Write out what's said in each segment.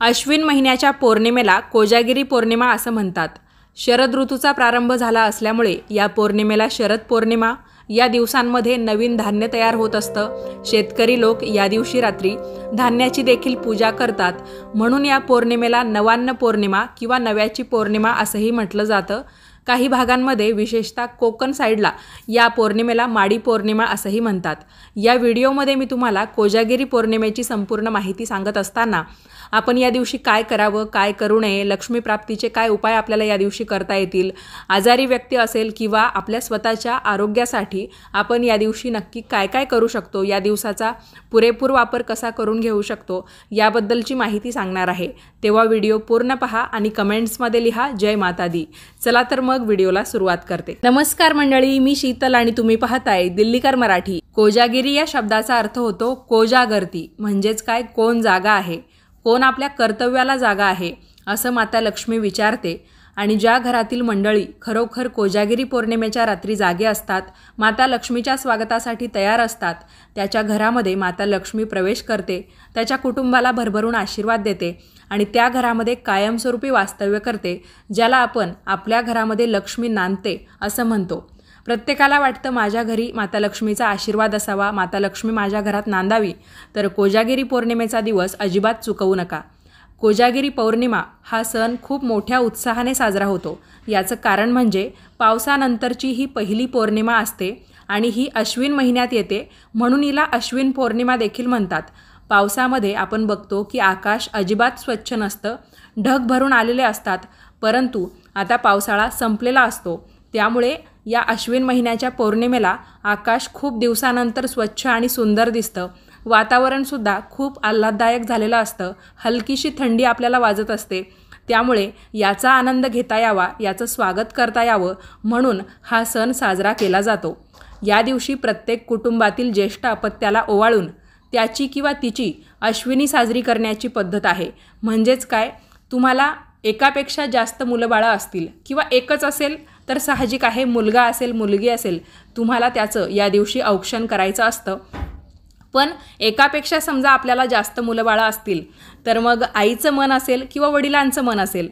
अश्विन महिन्याच्या पौर्णिमेला कोजागिरी पौर्णिमा असं म्हणतात। शरद ऋतूचा प्रारंभ झाला असल्यामुळे या पौर्णिमेला शरद पौर्णिमा, या दिवसांमध्ये नवीन धान्य तयार होत असतं। शेतकरी लोक या दिवशी रात्री धान्याची देखील पूजा करतात, म्हणून या पौर्णिमेला नवान्न पौर्णिमा किंवा नव्याची पौर्णिमा असंही म्हटलं जातं। काही भागांमध्ये विशेषतः कोकण साईडला या पौर्णिमेला माडी पौर्णिमा असंही म्हणतात। या व्हिडिओमध्ये मी तुम्हाला कोजागिरी पौर्णिमेची संपूर्ण माहिती सांगत असताना आपण या दिवशी काय करावं, काय करू नये, लक्ष्मी प्राप्तीचे काय उपाय आपल्याला या दिवशी करता येतील, आजारी व्यक्ती असेल किंवा आपल्या स्वतःच्या आरोग्यासाठी आपण या दिवशी नक्की काय काय करू शकतो, या दिवसाचा पुरेपूर वापर कसा करून घेऊ शकतो, याबद्दलची माहिती सांगणार आहे। तेव्हा व्हिडिओ पूर्ण पहा आणि कमेंट्समध्ये लिहा जय माता दी। चला तर मग व्हिडिओला सुरुवात करते। नमस्कार मंडळी, मी शीतल आणि तुम्ही पाहताय दिल्लीकर मराठी। कोजागिरी या शब्दाचा अर्थ होतो कोजागर्ती, म्हणजेच काय, कोण जागा आहे, कोण आपल्या कर्तव्याला जागा आहे असं माता लक्ष्मी विचारते। आणि ज्या घरातील मंडळी खरोखर कोजागिरी पौर्णिमेच्या रात्री जागे असतात, माता लक्ष्मीच्या स्वागतासाठी तयार असतात, त्याच्या घरामध्ये माता लक्ष्मी प्रवेश करते, त्याच्या कुटुंबाला भरभरून आशीर्वाद देते आणि त्या घरामध्ये कायमस्वरूपी वास्तव्य करते, ज्याला आपण आपल्या घरामध्ये लक्ष्मी नांदते असं म्हणतो। प्रत्येकाला वाटतं माझ्या घरी माता लक्ष्मीचा आशीर्वाद असावा, माता लक्ष्मी माझ्या घरात नांदावी, तर कोजागिरी पौर्णिमेचा दिवस अजिबात चुकवू नका। कोजागिरी पौर्णिमा हा सण खूप मोठ्या उत्साहाने साजरा होतो। याचं कारण म्हणजे पावसानंतरची ही पहिली पौर्णिमा असते आणि ही अश्विन महिन्यात येते, म्हणून हिला अश्विन पौर्णिमा देखील म्हणतात। पावसामध्ये आपण बघतो की आकाश अजिबात स्वच्छ नसतं, ढग भरून आलेले असतात, परंतु आता पावसाळा संपलेला असतो, त्यामुळे या अश्विन महिन्याच्या पौर्णिमेला आकाश खूप दिवसानंतर स्वच्छ आणि सुंदर दिसतं। वातावरणसुद्धा खूप आल्हाददायक झालेलं असतं, हलकीशी थंडी आपल्याला वाजत असते, त्यामुळे याचा आनंद घेता यावा, याचं स्वागत करता यावं म्हणून हा सण साजरा केला जातो। या दिवशी प्रत्येक कुटुंबातील ज्येष्ठ अपत्याला ओवाळून त्याची किंवा तिची अश्विनी साजरी करण्याची पद्धत आहे। म्हणजेच काय, तुम्हाला एकापेक्षा जास्त मुलंबाळं असतील किंवा एकच असेल तर साहजिक आहे, मुलगा असेल मुलगी असेल, तुम्हाला त्याचं या दिवशी औक्षण करायचं असतं। पण एकापेक्षा समजा आपल्याला जास्त मुलंबाळं असतील तर मग आईचं मन असेल किंवा वडिलांचं मन असेल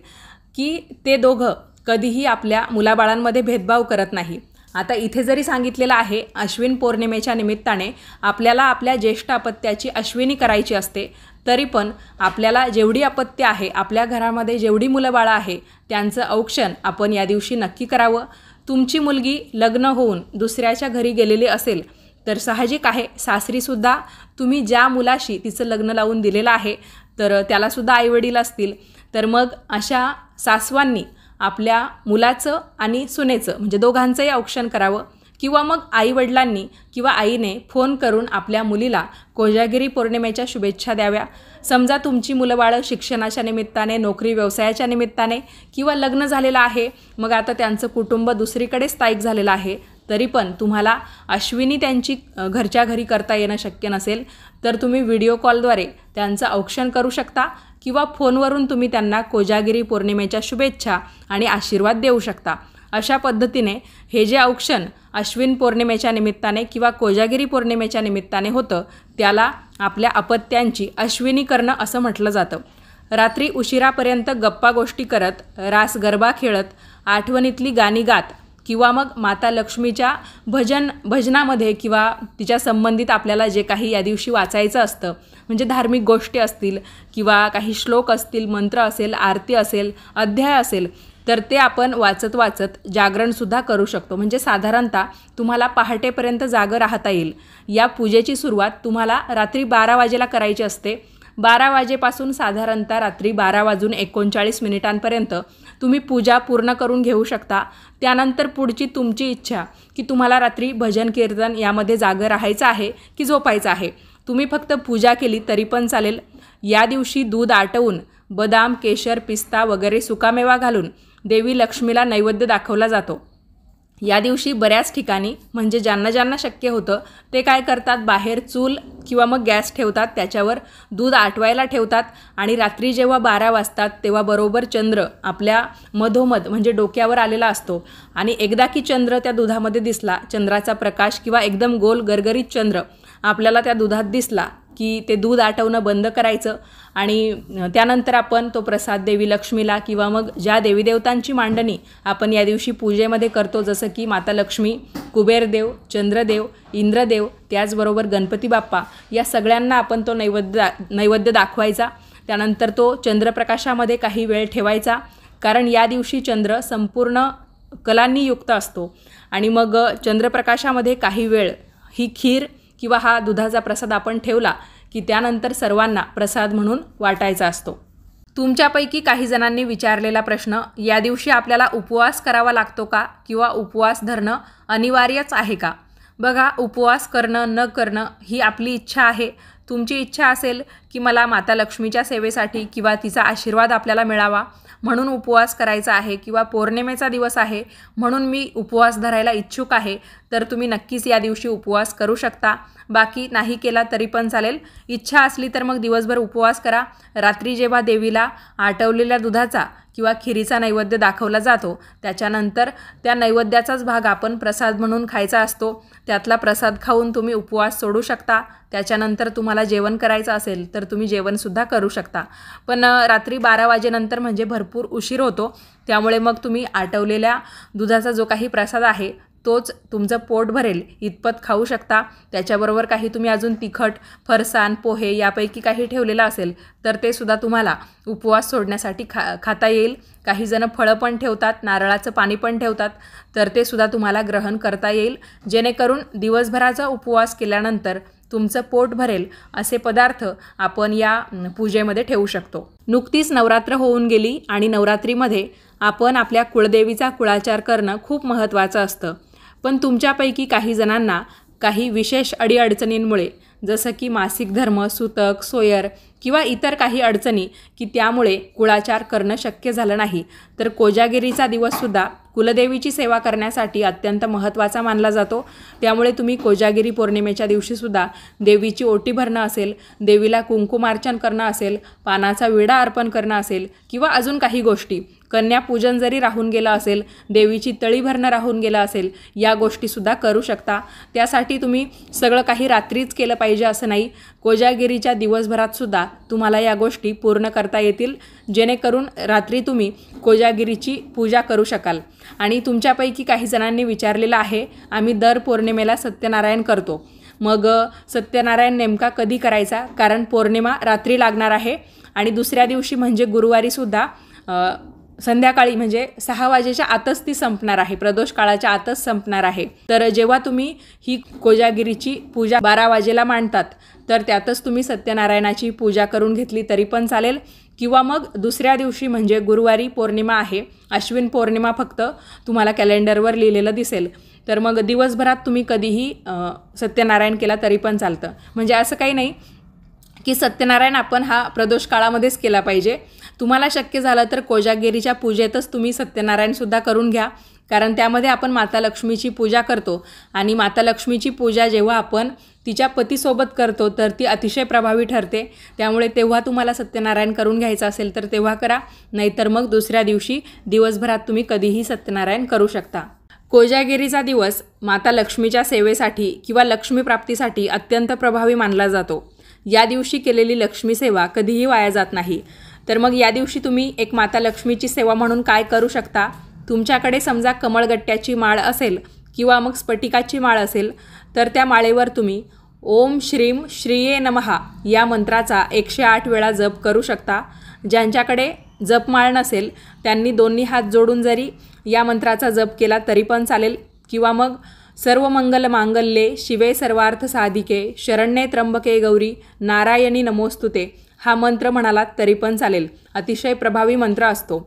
की ते दोघं कधीही आपल्या मुलाबाळांमध्ये भेदभाव करत नाही। आता इथे जरी सांगितलेलं आहे अश्विन पौर्णिमेच्या निमित्ताने आपल्याला आपल्या ज्येष्ठ अपत्याची अश्विनी करायची असते, तरी पण आपल्याला जेवढी अपत्य आहे, आपल्या घरामध्ये जेवढी मुलंबाळं आहे, त्यांचं औक्षण आपण या दिवशी नक्की करावं। तुमची मुलगी लग्न होऊन दुसऱ्याच्या घरी गेलेली असेल तर साहजिक आहे, सासरीसुद्धा तुम्ही ज्या मुलाशी तिचं लग्न लावून दिलेलं आहे तर त्यालासुद्धा आईवडील असतील, तर मग अशा सासवांनी आपल्या मुलाचं आणि सुनेचं म्हणजे दोघांचंही औक्षण करावं, किंवा मग आईवडिलांनी किंवा आईने फोन करून आपल्या मुलीला कोजागिरी पौर्णिमेच्या शुभेच्छा द्याव्या। समजा तुमची मुलंबाळं शिक्षणाच्या निमित्ताने, नोकरी व्यवसायाच्या निमित्ताने किंवा लग्न झालेलं आहे, मग आता त्यांचं कुटुंब दुसरीकडे स्थायिक झालेलं आहे, तरी पण तुम्हाला अश्विनी त्यांची घरच्या घरी करता येणं शक्य नसेल तर तुम्ही व्हिडिओ कॉलद्वारे त्यांचं औक्षण करू शकता किंवा फोनवरून तुम्ही त्यांना कोजागिरी पौर्णिमेच्या शुभेच्छा आणि आशीर्वाद देऊ शकता। अशा पद्धतीने हे जे औक्षण अश्विन पौर्णिमेच्या निमित्ताने किंवा कोजागिरी पौर्णिमेच्या निमित्ताने होतं, त्याला आपल्या अपत्यांची अश्विनी करणं असं म्हटलं जातं। रात्री उशिरापर्यंत गप्पा गोष्टी करत, रास गरबा खेळत, आठवणीतली गाणी गात किंवा मग माता लक्ष्मीच्या भजनामध्ये किंवा तिच्या संबंधित आपल्याला जे काही या दिवशी वाचायचं असतं, म्हणजे धार्मिक गोष्टी असतील किंवा काही श्लोक असतील, मंत्र असेल, आरती असेल, अध्याय असेल, तर ते आपण वाचत वाचत जागरणसुद्धा करू शकतो। म्हणजे साधारणतः तुम्हाला पहाटेपर्यंत जागं राहता येईल। या पूजेची सुरुवात तुम्हाला रात्री 12 वाजेला करायची असते। 12 वाजेपासून साधारणतः रात्री 12:39 तुम्ही पूजा पूर्ण करून घेऊ शकता। त्यानंतर पुढची तुमची इच्छा की तुम्हाला रात्री भजन कीर्तन यामध्ये जागं राहायचं आहे की झोपायचं आहे, तुम्ही फक्त पूजा केली तरी पण चालेल। या दिवशी दूध आटवून बदाम, केशर, पिस्ता वगैरे सुकामेवा घालून देवी लक्ष्मीला नैवेद्य दाखवला जातो। या दिवशी बऱ्याच ठिकाणी म्हणजे ज्यांना ज्यांना शक्य होतं ते काय करतात, बाहेर चूल किंवा मग गॅस ठेवतात, त्याच्यावर दूध आटवायला ठेवतात आणि रात्री जेव्हा 12 वाजतात तेव्हा बरोबर चंद्र आपल्या मधोमध म्हणजे डोक्यावर आलेला असतो आणि एकदा की चंद्र त्या दुधामध्ये दिसला, चंद्राचा प्रकाश किंवा एकदम गोल गरगरीत चंद्र आपल्याला त्या दुधात दिसला की ते दूध आटवणं बंद करायचं आणि त्यानंतर आपण तो प्रसाद देवी लक्ष्मीला किंवा मग ज्या देवी देवतांची मांडणी आपण या दिवशी पूजेमध्ये करतो, जसं की माता लक्ष्मी, कुबेरदेव, चंद्रदेव, इंद्रदेव, त्याचबरोबर गणपती बाप्पा, या सगळ्यांना आपण तो नैवेद्य दाखवायचा. त्यानंतर तो चंद्रप्रकाशामध्ये काही वेळ ठेवायचा, कारण या दिवशी चंद्र संपूर्ण कलांनी युक्त असतो. आणि मग चंद्रप्रकाशामध्ये काही वेळ ही खीर किंवा हा दुधाचा प्रसाद आपण ठेवला की त्यानंतर सर्वांना प्रसाद म्हणून वाटायचा असतो. तुमच्यापैकी काही जणांनी विचारलेला प्रश्न, या दिवशी आपल्याला उपवास करावा लागतो का किंवा उपवास धरणं अनिवार्यच आहे का? बघा, उपवास करणं न करणं ही आपली इच्छा आहे. तुमची इच्छा असेल की मला माता लक्ष्मीच्या सेवेसाठी किंवा तिचा आशीर्वाद आपल्याला मिळावा म्हणून उपवास करायचा आहे किंवा पौर्णिमेचा दिवस आहे म्हणून मी उपवास धरायला इच्छुक आहे, तर तुम्ही नक्कीच या दिवशी उपवास करू शकता. बाकी नाही केला तरी पण चालेल. इच्छा असली तर मग दिवसभर उपवास करा. रात्री जेव्हा देवीला आटवलेल्या दुधाचा किंवा खिरीचा नैवेद्य दाखवला जातो, त्याच्यानंतर त्या नैवेद्याचाच भाग आपण प्रसाद म्हणून खायचा असतो. त्यातला प्रसाद खाऊन तुम्ही उपवास सोडू शकता. त्याच्यानंतर तुम्हाला जेवण करायचं असेल तर तुम्ही जेवणसुद्धा करू शकता. पण रात्री 12 वाजेनंतर म्हणजे भरपूर उशीर होतो, त्यामुळे मग तुम्ही आटवलेल्या दुधाचा जो काही प्रसाद आहे तोच तुमचं पोट भरेल इतपत खाऊ शकता. त्याच्याबरोबर काही तुम्ही अजून तिखट, फरसाण, पोहे यापैकी काही ठेवलेलं असेल तर ते सुद्धा तुम्हाला उपवास सोडण्यासाठी खाता येईल. काही जण फळं पण ठेवतात, नारळाचं पाणी पण ठेवतात, तर ते सुद्धा तुम्हाला ग्रहण करता येईल. जेणेकरून दिवसभराचा उपवास केल्यानंतर तुमचं पोट भरेल असे पदार्थ आपण या पूजेमध्ये ठेवू शकतो. नुकतीच नवरात्र होऊन गेली आणि नवरात्रीमध्ये आपण आपल्या कुळदेवीचा कुळाचार करणं खूप महत्त्वाचं असतं. पण तुमच्यापैकी काही जणांना काही विशेष अडीअडचणींमुळे, जसं की मासिक धर्म, सुतक, सोयर किंवा इतर काही अडचणी की त्यामुळे कुळाचार करणं शक्य झालं नाही, तर कोजागिरीचा दिवससुद्धा कुलदेवीची सेवा करण्यासाठी अत्यंत महत्त्वाचा मानला जातो. त्यामुळे तुम्ही कोजागिरी पौर्णिमेच्या दिवशीसुद्धा देवीची ओटी भरणं असेल, देवीला कुंकुमार्चन करणं असेल, पानाचा विडा अर्पण करणं असेल किंवा अजून काही गोष्टी, कन्यापूजन जरी राहून गेलं असेल, देवीची तळी भरणं राहून गेलं असेल, या गोष्टीसुद्धा करू शकता. त्यासाठी तुम्ही सगळं काही रात्रीच केलं पाहिजे असं नाही. कोजागिरीच्या दिवसभरातसुद्धा तुम्हाला या गोष्टी पूर्ण करता येतील, जेणेकरून रात्री तुम्ही कोजागिरीची पूजा करू शकाल. आणि तुमच्यापैकी काही जणांनी विचारलेलं आहे, आम्ही दर पौर्णिमेला सत्यनारायण करतो, मग सत्यनारायण नेमका कधी करायचा? कारण पौर्णिमा रात्री लागणार आहे आणि दुसऱ्या दिवशी म्हणजे गुरुवारीसुद्धा संध्याकाळी म्हणजे 6 वाजेच्या आतच ती संपणार आहे, प्रदोष काळाच्या आतच संपणार आहे. तर जेव्हा तुम्ही ही कोजागिरीची पूजा 12 वाजेला मांडतात, तर त्यातच तुम्ही सत्यनारायणाची पूजा करून घेतली तरी पण चालेल. किंवा मग दुसऱ्या दिवशी म्हणजे गुरुवारी पौर्णिमा आहे, अश्विन पौर्णिमा फक्त तुम्हाला कॅलेंडरवर लिहिलेलं दिसेल, तर मग दिवसभरात तुम्ही कधीही सत्यनारायण केला तरी पण चालतं. म्हणजे असं काही नाही की सत्यनारायण आपण हा प्रदोष काळामध्येच केला पाहिजे. तुम्हाला शक्य झालं तर कोजागिरीच्या पूजेतच तुम्ही सत्यनारायणसुद्धा करून घ्या, कारण त्यामध्ये आपण माता लक्ष्मीची पूजा करतो आणि माता लक्ष्मीची पूजा जेव्हा आपण तिच्या पतीसोबत करतो तर ती अतिशय प्रभावी ठरते. त्यामुळे तेव्हा तुम्हाला सत्यनारायण करून घ्यायचं असेल तर तेव्हा करा, नाहीतर मग दुसऱ्या दिवशी दिवसभरात तुम्ही कधीही सत्यनारायण करू शकता. कोजागिरीचा दिवस माता लक्ष्मीच्या सेवेसाठी किंवा लक्ष्मी प्राप्तीसाठी अत्यंत प्रभावी मानला जातो. या दिवशी केलेली लक्ष्मी सेवा कधीही वाया जात नाही. तर मग या दिवशी तुम्ही एक माता लक्ष्मीची सेवा म्हणून काय करू शकता? तुमच्याकडे समजा कमळगट्ट्याची माळ असेल किंवा मग स्फटिकाची माळ असेल, तर त्या माळेवर तुम्ही ओम श्रीम श्रीये नमः या मंत्राचा 108 वेळा जप करू शकता. ज्यांच्याकडे जपमाळ नसेल त्यांनी दोन्ही हात जोडून जरी या मंत्राचा जप केला तरी पण चालेल. किंवा मग सर्व मंगल मांगल्ये शिवे सर्वार्थ साधिके शरण्ये त्र्यंबके गौरी नारायणी नमोस्तुते हा मंत्र म्हणालात तरी पण चालेल. अतिशय प्रभावी मंत्र असतो.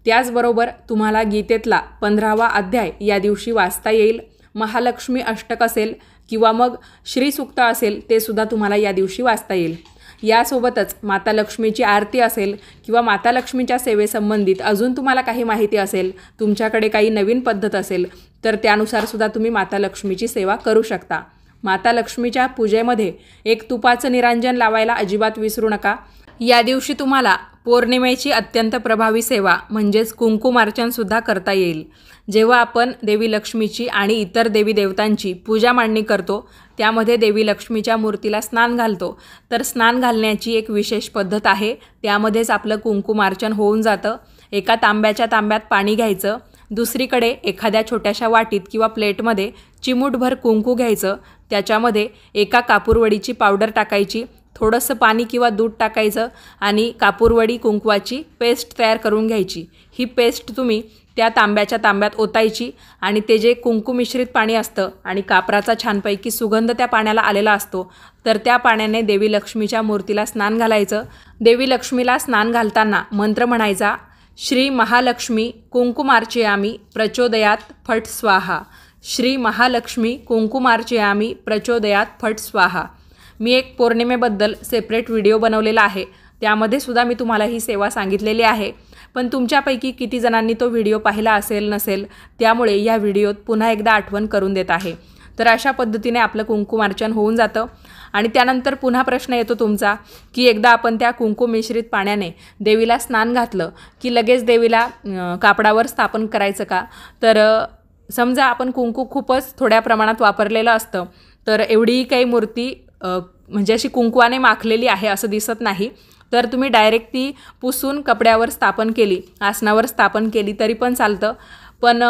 त्याचबरोबर तुम्हाला गीतेतला 15वा अध्याय या दिवशी वाचता येईल. महालक्ष्मी अष्टक असेल किंवा मग श्रीसूक्त असेल ते सुद्धा तुम्हाला या दिवशी वाचता येईल. यासोबतच माता लक्ष्मीची आरती असेल किंवा माता लक्ष्मीच्या सेवेसंबंधित अजून तुम्हाला काही माहिती असेल, तुमच्याकडे काही नवीन पद्धत असेल, तर त्यानुसार सुद्धा तुम्ही माता लक्ष्मीची सेवा करू शकता. माता लक्ष्मीच्या पूजेमध्ये एक तुपाचं निरांजन लावायला अजिबात विसरू नका. या दिवशी तुम्हाला पौर्णिमेची अत्यंत प्रभावी सेवा म्हणजेच कुंकुमार्चनसुद्धा करता येईल। जेव्हा आपण देवी लक्ष्मीची आणि इतर देवी देवतांची पूजा मांडणी करतो त्यामध्ये देवी लक्ष्मीच्या मूर्तीला स्नान घालतो, तर स्नान घालण्याची एक विशेष पद्धत आहे। त्यामध्येच आपलं कुंकुमार्चन होऊन जातं। एका तांब्यात पाणी घ्यायचं, दुसरीकडे एखाद्या छोट्याशा वाटीत किंवा प्लेटमध्ये चिमूटभर कुंकू घ्यायचं, त्याच्यामध्ये एका कापूरवडीची पावडर टाकायची, थोडंसं पाणी किंवा दूध टाकायचं आणि कापूरवडी कुंकवाची पेस्ट तयार करून घ्यायची। ही पेस्ट तुम्ही त्या तांब्यात ओतायची आणि ते जे कुंकू मिश्रित पाणी असतं आणि कापराचा छानपैकी सुगंध त्या पाण्याला आलेला असतो, तर त्या पाण्याने देवी लक्ष्मीच्या मूर्तीला स्नान घालायचं। देवी लक्ष्मीला स्नान घालताना मंत्र म्हणायचा, श्री महालक्ष्मी कुंकुमार्चयामी प्रचोदयात फट स्वाहा। श्री महालक्ष्मी कुंकुमार्चयामी प्रचोदयात फट स्वाहा। मी एक पौर्णिमेबद्दल सेपरेट व्हिडिओ बनवलेला आहे, त्यामध्ये सुद्धा मी तुम्हाला ही सेवा सांगितलेली आहे, पण तुमच्यापैकी किती जणांनी तो व्हिडिओ पाहिला असेल नसेल, त्यामुळे या व्हिडिओत पुन्हा एकदा आठवण करून देत आहे। तर अशा पद्धतीने आपलं कुंकुमार्चन होऊन जातं आणि त्यानंतर पुन्हा प्रश्न येतो तुमचा की एकदा आपण त्या कुंकू मिश्रित पाण्याने देवीला स्नान घातलं की लगेच देवीला कापडावर स्थापन करायचं का? तर समजा आपण कुंकू खूपच थोड्या प्रमाणात वापरलेलं असतं, तर एवढी काही मूर्ती म्हणजे अशी कुंकवाने माखलेली आहे असं दिसत नाही, तर तुम्ही डायरेक्ट ती पुसून कपड्यावर स्थापन केली, आसनावर स्थापन केली तरी पण चालतं। पण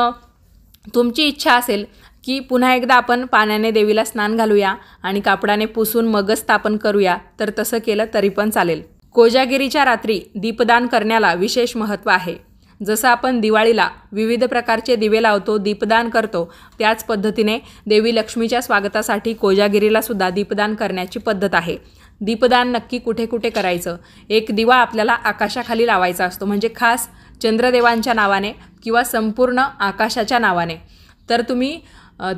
तुमची इच्छा असेल की पुन्हा एकदा आपण पाण्याने देवीला स्नान घालूया आणि कापडाने पुसून मगच स्थापन करूया, तर तसं केलं तरी पण चालेल। कोजागिरीच्या रात्री दीपदान करण्याला विशेष महत्त्व आहे। जसं आपण दिवाळीला विविध प्रकारचे दिवे लावतो, दीपदान करतो, त्याच पद्धतीने देवी लक्ष्मीच्या स्वागतासाठी कोजागिरीला सुद्धा दीपदान करण्याची पद्धत आहे। दीपदान नक्की कुठे कुठे करायचं? एक दिवा आपल्याला आकाशाखाली लावायचा असतो, म्हणजे खास चंद्रदेवांच्या नावाने किंवा संपूर्ण आकाशाच्या नावाने। तर तुम्ही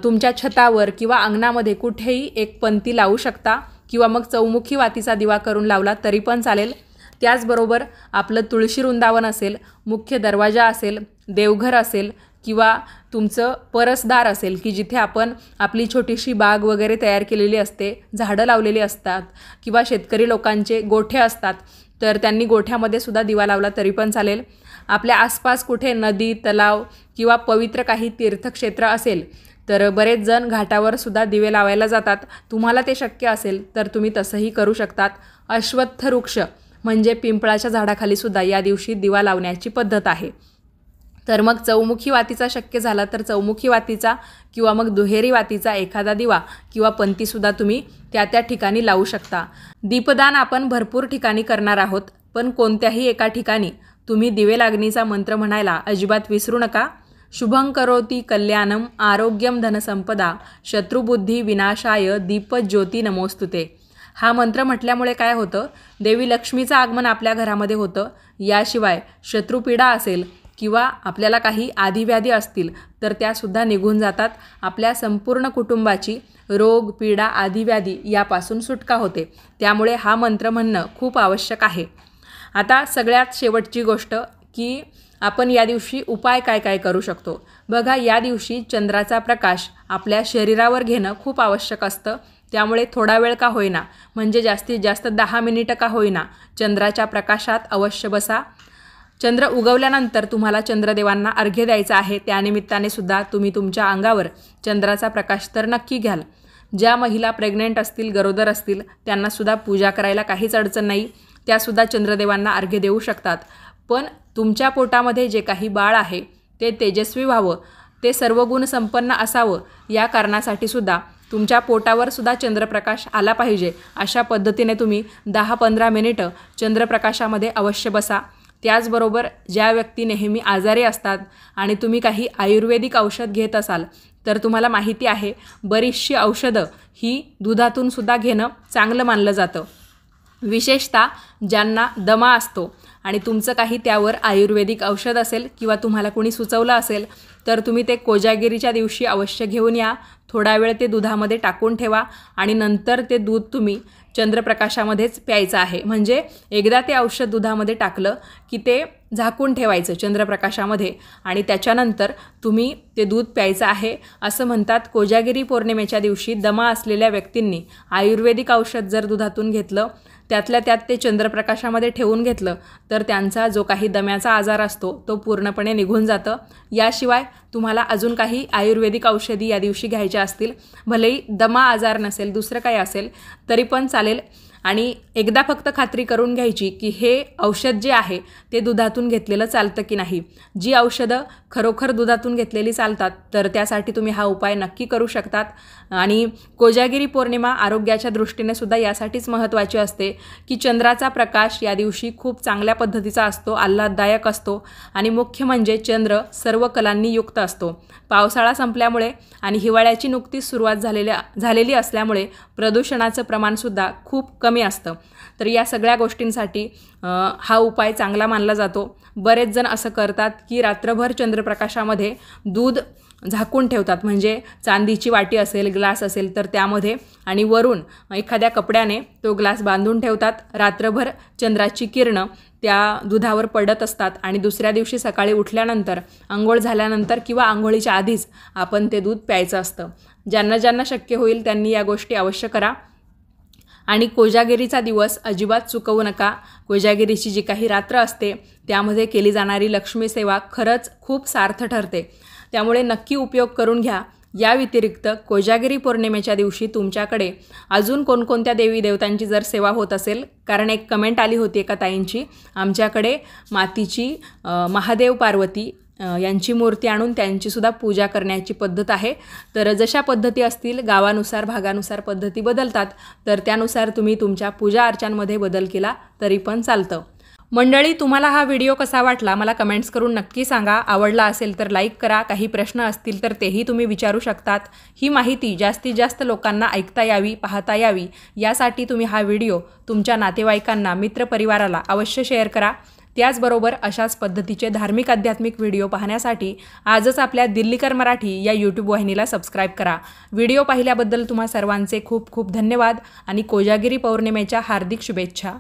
तुमच्या छतावर किंवा अंगणामध्ये कुठेही एक पंती लावू शकता किंवा मग चौमुखी वातीचा दिवा करून लावला तरी पण चालेल। त्याचबरोबर आपलं तुळशी वृंदावन असेल, मुख्य दरवाजा असेल, देवघर असेल किंवा तुमचं परसदार असेल की जिथे आपण आपली छोटीशी बाग वगैरे तयार केलेली असते, झाडं लावलेली असतात किंवा शेतकरी लोकांचे गोठे असतात, तर त्यांनी गोठ्यामध्ये सुद्धा दिवा लावला तरी पण चालेल। आपल्या आसपास कुठे नदी, तलाव किंवा पवित्र काही तीर्थक्षेत्र असेल तर बरेच जण घाटावर सुद्धा दिवे लावायला जातात। तुम्हाला ते शक्य असेल तर तुम्ही तसंही करू शकतात। अश्वत्थ वृक्ष म्हणजे पिंपळाच्या झाडाखाली सुद्धा या दिवशी दिवा लावण्याची पद्धत आहे। तर मग चौमुखी वातीचा शक्य झाला तर चौमुखी वातीचा किंवा मग दुहेरी वातीचा एखादा दिवा किंवा पंतीसुद्धा तुम्ही त्या ठिकाणी लावू शकता। दीपदान आपण भरपूर ठिकाणी करणार आहोत, पण कोणत्याही एका ठिकाणी तुम्ही दिवे लागणीचा मंत्र म्हणायला अजिबात विसरू नका। शुभं करोति कल्याणम आरोग्यम धनसंपदा शत्रुबुद्धी विनाशाय दीपज्योती नमोस्तुते। हा मंत्र म्हटल्यामुळे काय होतं, देवी लक्ष्मीचं आगमन आपल्या घरामध्ये होतं। याशिवाय शत्रुपीडा असेल किंवा आपल्याला काही आधिव्याधी असतील तर त्यासुद्धा निघून जातात। आपल्या संपूर्ण कुटुंबाची रोग, पीडा, आधिव्याधी यापासून सुटका होते। त्यामुळे हा मंत्र म्हणणं खूप आवश्यक आहे। आता सगळ्यात शेवटची गोष्ट की आपण या दिवशी उपाय काय काय करू शकतो? बघा, या दिवशी चंद्राचा प्रकाश आपल्या शरीरावर घेणं खूप आवश्यक असतं। त्यामुळे थोडा वेळ का होईना, म्हणजे जास्तीत जास्त 10 मिनिटं का होईना, चंद्राच्या प्रकाशात अवश्य बसा। चंद्र उगवल्यानंतर तुम्हाला चंद्रदेवांना अर्घ्य द्यायचा आहे, त्यानिमित्ताने सुद्धा तुम्ही तुमच्या अंगावर चंद्राचा प्रकाश तर नक्की घ्याल। ज्या महिला प्रेग्नेंट असतील, गरोदर असतील, त्यांनासुद्धा पूजा करायला काहीच अडचण नाही, त्यासुद्धा चंद्रदेवांना अर्घ्य देऊ शकतात। पण तुमच्या पोटामध्ये जे काही बाळ आहे ते तेजस्वी व्हावं, ते सर्वगुण संपन्न असावं, या कारणासाठी सुद्धा तुमच्या पोटावर सुद्धा चंद्रप्रकाश आला पाहिजे। अशा पद्धतीने तुम्ही 10-15 मिनिटं चंद्रप्रकाशामध्ये अवश्य बसा। त्याचबरोबर ज्या व्यक्ती नेहमी आजारी असतात आणि तुम्ही काही आयुर्वेदिक औषध घेत असाल तर तुम्हाला माहिती आहे बरीचशी औषधं ही दुधातून सुद्धा घेणं चांगलं मानलं जातं। विशेषतः ज्यांना दमा असतो आणि तुमचं काही त्यावर आयुर्वेदिक औषध असेल किंवा तुम्हाला कोणी सुचवलं असेल तर तुम्ही ते कोजागिरीच्या दिवशी अवश्य घेऊन या। थोडा वेळ ते दुधामध्ये टाकून ठेवा आणि नंतर ते दूध तुम्ही चंद्रप्रकाशामध्येच प्यायचं आहे। म्हणजे एकदा ते औषध दुधामध्ये टाकलं की ते झाकून ठेवायचं चंद्रप्रकाशामध्ये आणि त्याच्यानंतर तुम्ही ते दूध प्यायचं आहे। असं म्हणतात कोजागिरी पौर्णिमेच्या दिवशी दमा असलेल्या व्यक्तींनी आयुर्वेदिक औषध जर दुधातून घेतलं त्यातल्या त्यात ते चंद्रप्रकाशामध्ये ठेवून घेतलं तर त्यांचा जो काही दम्याचा आजार असतो तो पूर्णपणे निघून जातं। याशिवाय तुम्हाला अजून काही आयुर्वेदिक औषधी या दिवशी घ्यायच्या असतील, भलेही दमा आजार नसेल, दुसरं काही असेल तरी पण चालेल। आणि एकदा फक्त खात्री करून घ्यायची की हे औषध जे आहे ते दुधातून घेतलेलं चालतं की नाही। जी औषधं खरोखर दुधातून घेतलेली चालतात तर त्यासाठी तुम्ही हा उपाय नक्की करू शकतात। आणि कोजागिरी पौर्णिमा आरोग्याच्या दृष्टीने सुद्धा यासाठीच महत्त्वाची असते की चंद्राचा प्रकाश या दिवशी खूप चांगल्या पद्धतीचा असतो, आल्हाददायक असतो आणि मुख्य म्हणजे चंद्र सर्व कलांनी युक्त असतो। पावसाळा संपल्यामुळे आणि हिवाळ्याची नुकतीच सुरुवात झालेली असल्यामुळे प्रदूषणाचं प्रमाणसुद्धा खूप कमी असतं। तर या सगळ्या गोष्टींसाठी हा उपाय चांगला मानला जातो। बरेच जण असं करतात की रात्रभर चंद्रप्रकाशामध्ये दूध झाकून ठेवतात, म्हणजे चांदीची वाटी असेल, ग्लास असेल तर त्यामध्ये, आणि वरून एखाद्या कपड्याने तो ग्लास बांधून ठेवतात। रात्रभर चंद्राची किरणं त्या दुधावर पडत असतात आणि दुसऱ्या दिवशी सकाळी उठल्यानंतर, अंघोळ झाल्यानंतर किंवा अंघोळीच्या आधीच आपण ते दूध प्यायचं असतं। ज्यांना शक्य होईल त्यांनी या गोष्टी अवश्य करा। आणि कोजागिरीचा दिवस अजिबात चुकवू नका। कोजागिरीची जी काही रात्र असते त्यामध्ये केली जाणारी लक्ष्मी सेवा खरंच खूप सार्थ ठरते, त्यामुळे नक्की उपयोग करून घ्या। या व्यतिरिक्त कोजागिरी पौर्णिमेच्या दिवशी तुमच्याकडे अजून कोणकोणत्या देवी देवतांची जर सेवा होत असेल, कारण एक कमेंट आली होती एका ताईंची, आमच्याकडे मातीची महादेव पार्वती यांची मूर्ती आणून त्यांचीसुद्धा पूजा करण्याची पद्धत आहे। तर जशा पद्धती असतील, गावानुसार भागानुसार पद्धती बदलतात, तर त्यानुसार तुम्ही तुमच्या पूजा अर्चांमध्ये बदल केला तरी पण चालतं। मंडळी, तुम्हाला हा व्हिडिओ कसा वाटला मला कमेंट्स करून नक्की सांगा। आवडला असेल तर लाईक करा, काही प्रश्न असतील तर तेही तुम्ही विचारू शकतात। ही माहिती जास्तीत जास्त लोकांना ऐकता यावी, पाहता यावी यासाठी तुम्ही हा व्हिडिओ तुमच्या नातेवाईकांना, मित्रपरिवाराला अवश्य शेअर करा। त्याचबरोबर अशाच पद्धतीचे धार्मिक आध्यात्मिक व्हिडिओ पाहण्यासाठी आजच आपल्या दिल्लीकर मराठी या यूट्यूब वाहिनीला सबस्क्राईब करा। व्हिडिओ पाहिल्याबद्दल तुम्हा सर्वांचे खूप खूप धन्यवाद आणि कोजागिरी पौर्णिमेच्या हार्दिक शुभेच्छा।